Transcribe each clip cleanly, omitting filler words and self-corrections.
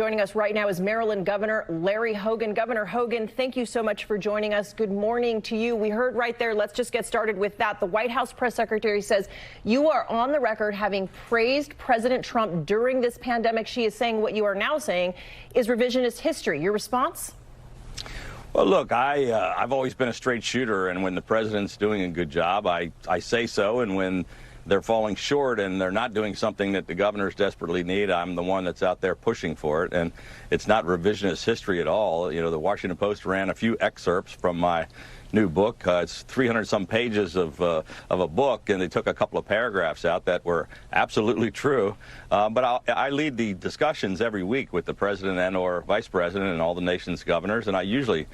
Joining us right now is Maryland Governor Larry Hogan. Governor Hogan, thank you so much for joining us. Good morning to you. We heard right there. Let's just get started with that. The White House press secretary says you are on the record having praised President Trump during this pandemic. She is saying what you are now saying is revisionist history. Your response? Well, look, I've always been a straight shooter, and when the president's doing a good job, I say so, and when they're falling short and they're not doing something that the governors desperately need, I'm the one that's out there pushing for it. And it's not revisionist history at all. You know, the Washington Post ran a few excerpts from my new book. It's 300-some pages of a book, and they took a couple of paragraphs out that were absolutely true. But I lead the discussions every week with the president and or vice president and all the nation's governors, and I usually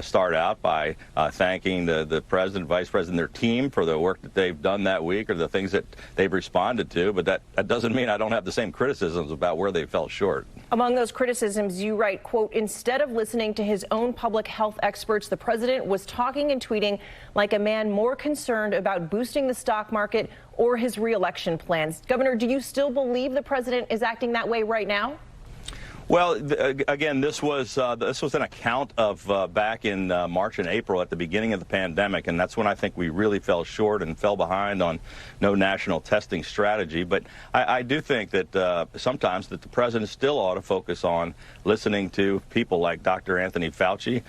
start out by thanking the president, vice president, their team for the work that they've done that week or the things that they've responded to. But that doesn't mean I don't have the same criticisms about where they fell short. Among those criticisms, you write, quote, instead of listening to his own public health experts, the president was talking and tweeting like a man more concerned about boosting the stock market or his reelection plans. Governor, do you still believe the president is acting that way right now? Well, again, this was an account of back in March and April at the beginning of the pandemic, and that's when I think we really fell short and fell behind on no national testing strategy. But I do think that sometimes that the president still ought to focus on listening to people like Dr. Anthony Fauci,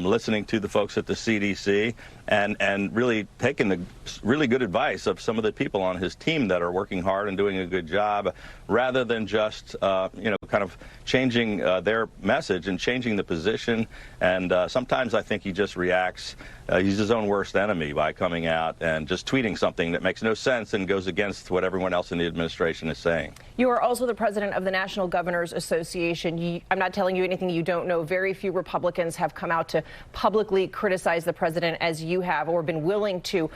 listening to the folks at the CDC, and really taking the really good advice of some of the people on his team that are working hard and doing a good job, rather than just kind of changing their message and changing the position. And sometimes I think he just reacts. He's his own worst enemy by coming out and just tweeting something that makes no sense and goes against what everyone else in the administration is saying. You are also the president of the National Governors Association. I'm not telling you anything you don't know. Very few Republicans have come out to publicly criticize the president as you have, or been willing to.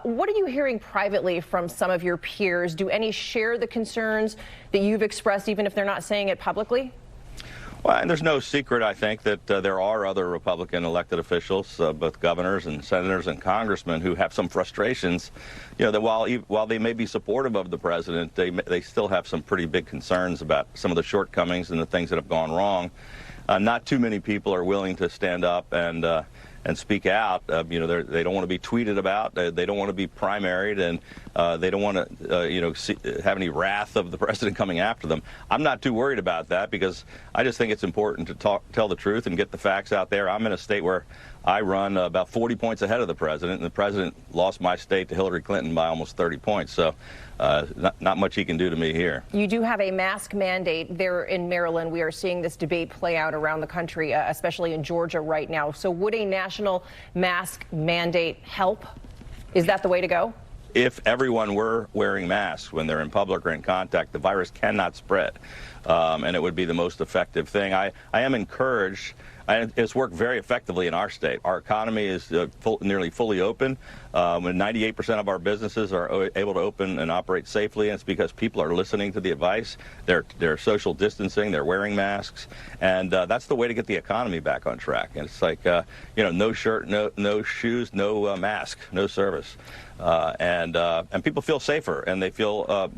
What are you hearing privately from some of your peers? Do any share the concerns that you've expressed, even if they're not saying it publicly? Well, and there's no secret, I think, that there are other Republican elected officials, both governors and senators and congressmen, who have some frustrations. You know, that while they may be supportive of the president, they still have some pretty big concerns about some of the shortcomings and the things that have gone wrong. Not too many people are willing to stand up and speak out. They don't want to be tweeted about. They don't want to be primaried, and they don't want to, have any wrath of the president coming after them. I'm not too worried about that, because I just think it's important to tell the truth and get the facts out there. I'm in a state where I run about 40 points ahead of the president, and the president lost my state to Hillary Clinton by almost 30 points. So not much he can do to me here. You do have a mask mandate there in Maryland. We are seeing this debate play out around the country, especially in Georgia right now. So would a national mask mandate help? Is that the way to go? If everyone were wearing masks when they're in public or in contact, the virus cannot spread, and it would be the most effective thing. I am encouraged. It's worked very effectively in our state. Our economy is nearly fully open. When 98% of our businesses are able to open and operate safely, and it's because people are listening to the advice. They're social distancing. They're wearing masks, and that's the way to get the economy back on track. And it's like no shirt, no shoes, no mask, no service, and people feel safer, and they feel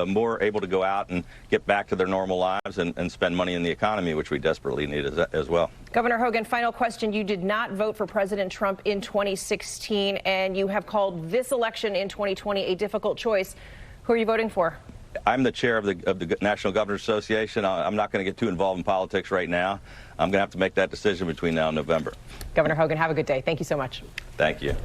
more able to go out and get back to their normal lives and spend money in the economy, which we desperately need as well. Governor Hogan, final question. You did not vote for President Trump in 2016, and you have called this election in 2020 a difficult choice. Who are you voting for? I'm the chair of the National Governors Association. I'm not going to get too involved in politics right now. I'm going to have to make that decision between now and November. Governor Hogan, have a good day. Thank you so much. Thank you.